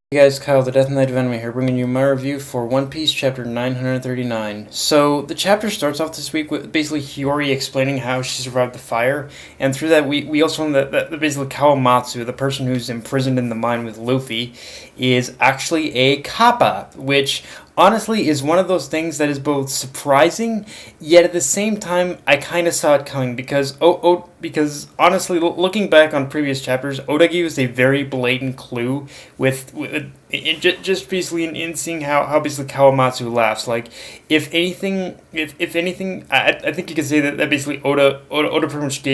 Hey guys, Kyle the Death Knight of Anime here, bringing you my review for One Piece chapter 939. So, the chapter starts off this week with basically Hiyori explaining how she survived the fire, and through that we also learn that basically Kawamatsu, the person who's imprisoned in the mine with Luffy, is actually a kappa, which honestly is one of those things that is both surprising, yet at the same time I kind of saw it coming because honestly, looking back on previous chapters, Oda gave us a very blatant clue just basically in seeing how basically Kawamatsu laughs. Like, if anything, I think you could say that basically Oda pretty much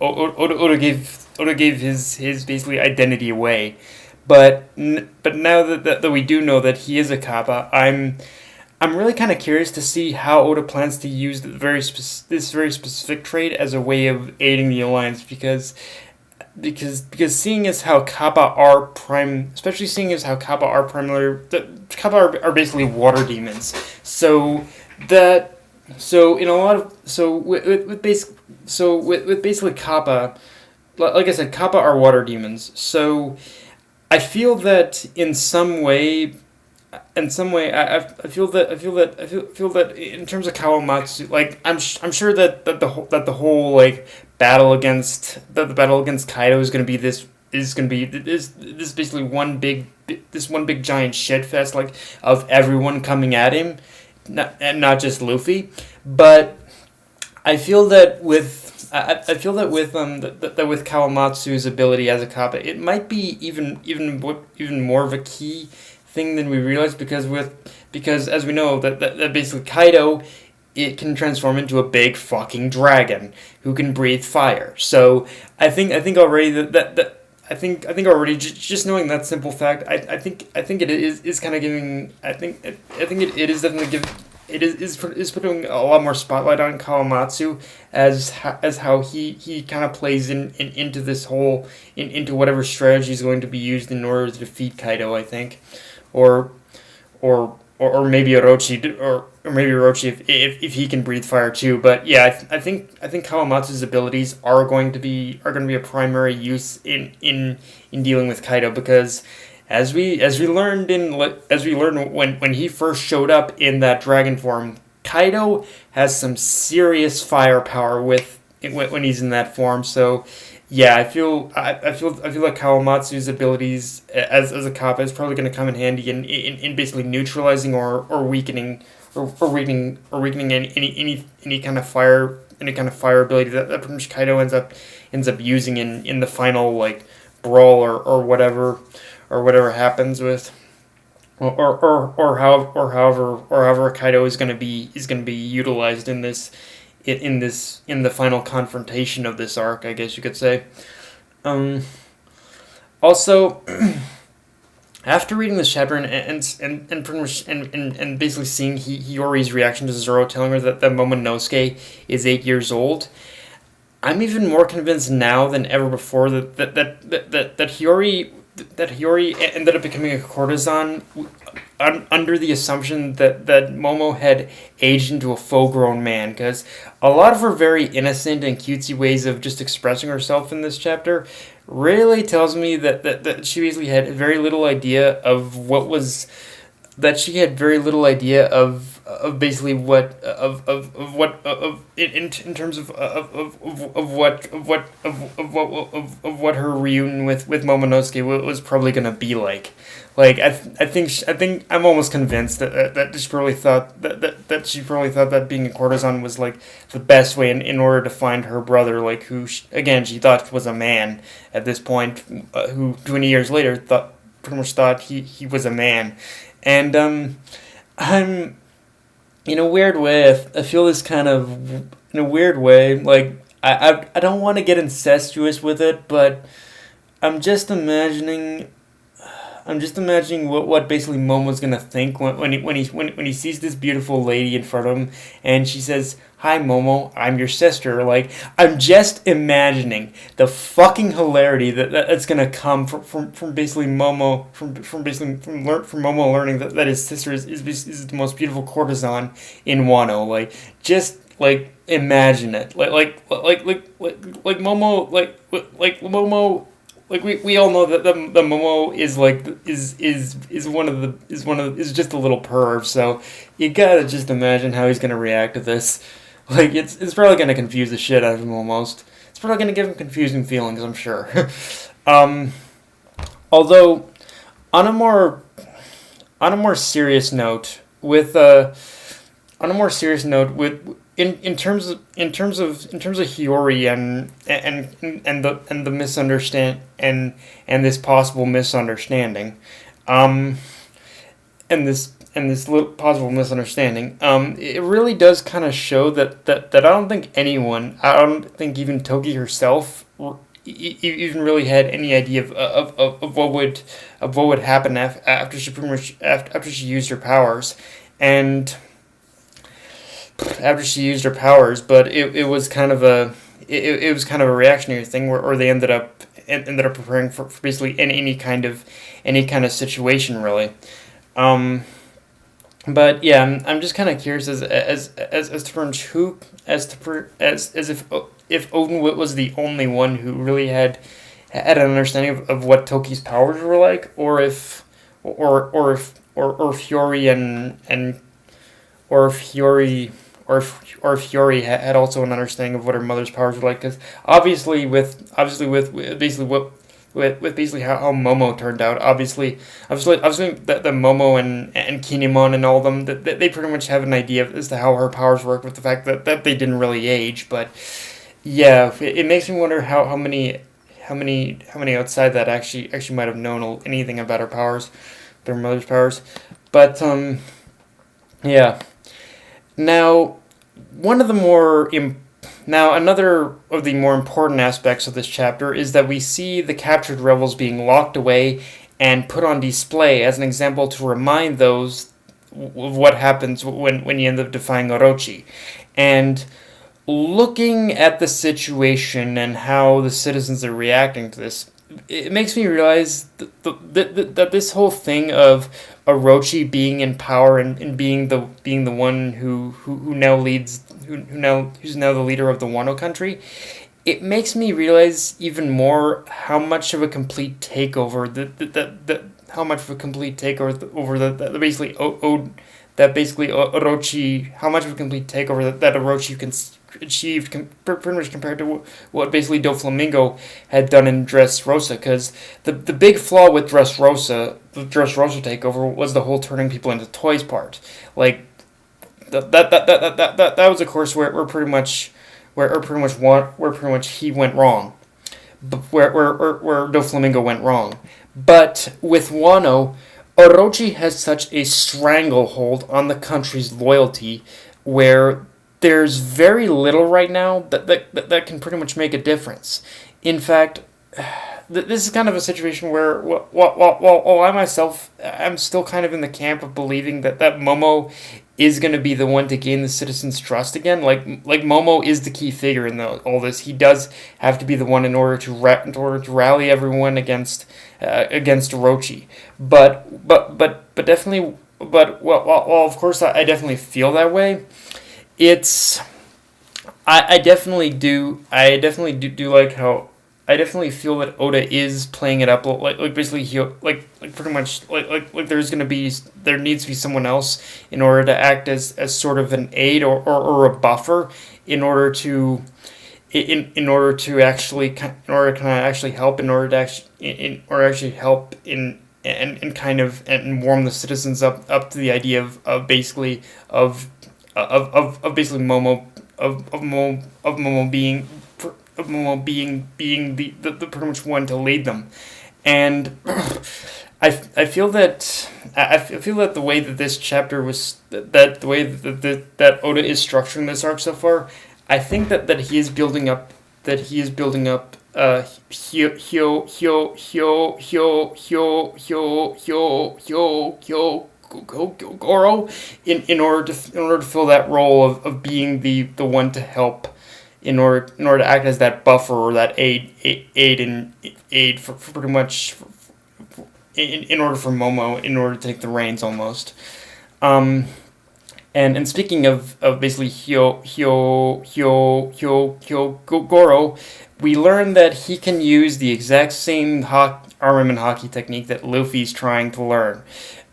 Oda gave his basically identity away. But now that we do know that he is a kappa, I'm really kind of curious to see how Oda plans to use this very specific trait as a way of aiding the alliance because seeing as how kappa are prime, especially seeing as how kappa are primarily the kappa are basically water demons. That so in a lot of so with base so with basically kappa, like I said, kappa are water demons. So I feel that in some way, I feel that in terms of Kawamatsu, like I'm sure that the whole like the battle against Kaido is going to be this basically one big giant shit fest, like, of everyone coming at him, and not just Luffy. But I feel that with Kawamatsu's ability as a kappa, it might be even more of a key thing than we realize, because as we know that basically Kaido, it can transform into a big fucking dragon who can breathe fire. So I think already that already just knowing that simple fact, I think it is kind of giving, I think it is definitely giving, is putting a lot more spotlight on Kawamatsu as how he kind of plays into this whole into whatever strategy is going to be used in order to defeat Kaido, I think, or or maybe Orochi, or maybe Orochi if he can breathe fire too. But yeah, I think Kawamatsu's abilities are going to be a primary use in dealing with Kaido, because as we learned when he first showed up in that dragon form, Kaido has some serious firepower when he's in that form. So yeah, I feel like Kawamatsu's abilities as a kappa is probably going to come in handy in basically neutralizing or weakening any kind of fire ability that pretty much Kaido ends up using in the final, like, brawl, or whatever happens with, or however Kaido is going to be utilized in the final confrontation of this arc, I guess you could say. Um, Also, after reading this chapter and pretty much and basically seeing Hiyori's reaction to Zoro telling her that Momonosuke is 8 years old, I'm even more convinced now than ever before that Hiyori ended up becoming a courtesan under the assumption that Momo had aged into a full-grown man, because a lot of her very innocent and cutesy ways of just expressing herself in this chapter really tells me that she basically had very little idea of what was that she had very little idea of basically what in terms of what her reunion with Momonosuke was probably gonna be like. Like, I think I'm almost convinced that she probably thought that being a courtesan was, like, the best way in order to find her brother, like, who again she thought was a man at this point, who 20 years later pretty much thought he was a man. And I'm in a weird way, I feel this kind of, in a weird way, like, I don't want to get incestuous with it, but I'm just imagining what basically Momo's gonna think when he sees this beautiful lady in front of him, and she says, "Hi, Momo, I'm your sister." Like, I'm just imagining the fucking hilarity that's gonna come from basically Momo from Momo learning that his sister is the most beautiful courtesan in Wano. Like, just, like, imagine it. Like Momo, like Momo we all know that the Momo is like is just a little perv. So you gotta just imagine how he's gonna react to this. Like it's probably gonna confuse the shit out of him almost. It's probably gonna give him confusing feelings, I'm sure. um, Although on a more serious note, with on a more serious note, with in terms of Hiyori and the misunderstand and this possible misunderstanding, um, and this little possible misunderstanding, it really does kind of show that I don't think anyone, I don't think even Toki herself, even really had any idea of what would happen after she pretty much after she used her powers, and but it was kind of it was kind of a reactionary thing where they ended up preparing for basically any kind of situation really. Um, but yeah, I'm just kind of curious as to who as if Odin was the only one who really had an understanding of what Toki's powers were like, or if Fiori and or if Fiori or if Fiori had also an understanding of what her mother's powers were like, because with basically with basically how Momo turned out, obviously that the Momo and Kinemon and all of them, that they pretty much have an idea as to how her powers work, with the fact that they didn't really age. But yeah, it makes me wonder how many outside that actually might have known anything about her powers, their mother's powers. But yeah. Now, one of the more now another of the more important aspects of this chapter is that we see the captured rebels being locked away and put on display as an example to remind those of what happens when you end up defying Orochi. And looking at the situation and how the citizens are reacting to this, it makes me realize that this whole thing of Orochi being in power and being the one who now leads who's now the leader of the Wano country, it makes me realize even more how much of a complete takeover over the basically that basically Orochi, how much of a complete takeover that Orochi can achieved pretty much compared to what basically Doflamingo had done in Dressrosa, because the big flaw with the Dressrosa takeover was the whole turning people into toys part. Like that was a course where pretty much he went wrong, but where Doflamingo went wrong. But with Wano, Orochi has such a stranglehold on the country's loyalty, where there's very little right now that can pretty much make a difference. In fact, this is kind of a situation where, while I myself, I'm still kind of in the camp of believing that Momo is going to be the one to gain the citizens' trust again. Like Momo is the key figure in all this. He does have to be the one in order to rally everyone against Orochi. But definitely, of course, I definitely feel that way. It's I definitely do like how I definitely feel that Oda is playing it up like basically he like pretty much like there needs to be someone else in order to act as sort of an aid or a buffer in order to help and kind of and warm the citizens up to the idea of basically basically Momo being the pretty much one to lead them. And I feel that the way that this chapter was that the way that Oda is structuring this arc so far, I think that he is building up Goro in order to fill that role of being the one to help, in order to act as that buffer or that aid for pretty much in order for Momo to take the reins almost. And speaking of basically Goro, we learned that he can use the exact same armament hockey technique that Luffy's trying to learn.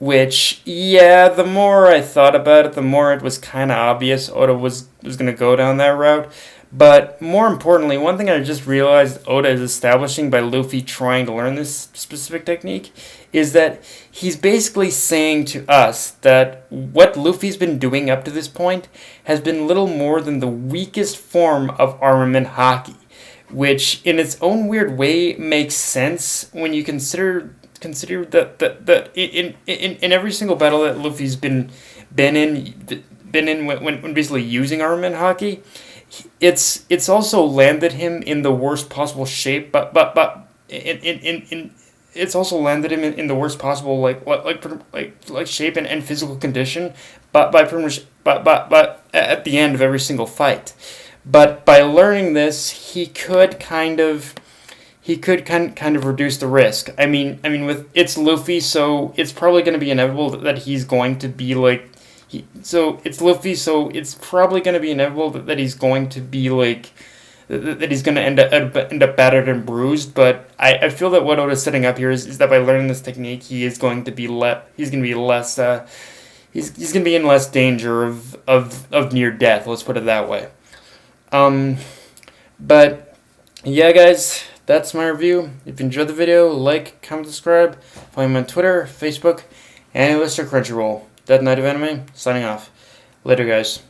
Which, yeah, the more I thought about it, the more it was kind of obvious Oda was going to go down that route. But more importantly, one thing I just realized Oda is establishing by Luffy trying to learn this specific technique is that he's basically saying to us that what Luffy's been doing up to this point has been little more than the weakest form of armament hockey, which in its own weird way makes sense when you consider that in every single battle that Luffy's been in when basically using armament hockey, it's also landed him in the worst possible shape, but it's also landed him in the worst possible like shape and physical condition, but at the end of every single fight. But by learning this, he could kind of reduce the risk. I mean, with it's Luffy, so it's probably going to be inevitable that he's going to be like. It's Luffy, so it's probably going to be inevitable that he's going to be like. That he's going to end up battered and bruised. But I feel that what Oda's setting up here is that by learning this technique, he is going to be he's going to be less. He's going to be in less danger of near death. Let's put it that way. But yeah, guys. That's my review. If you enjoyed the video, like, comment, subscribe. Follow me on Twitter, Facebook, and Mr. Crunchyroll. Dead Night of Anime, signing off. Later, guys.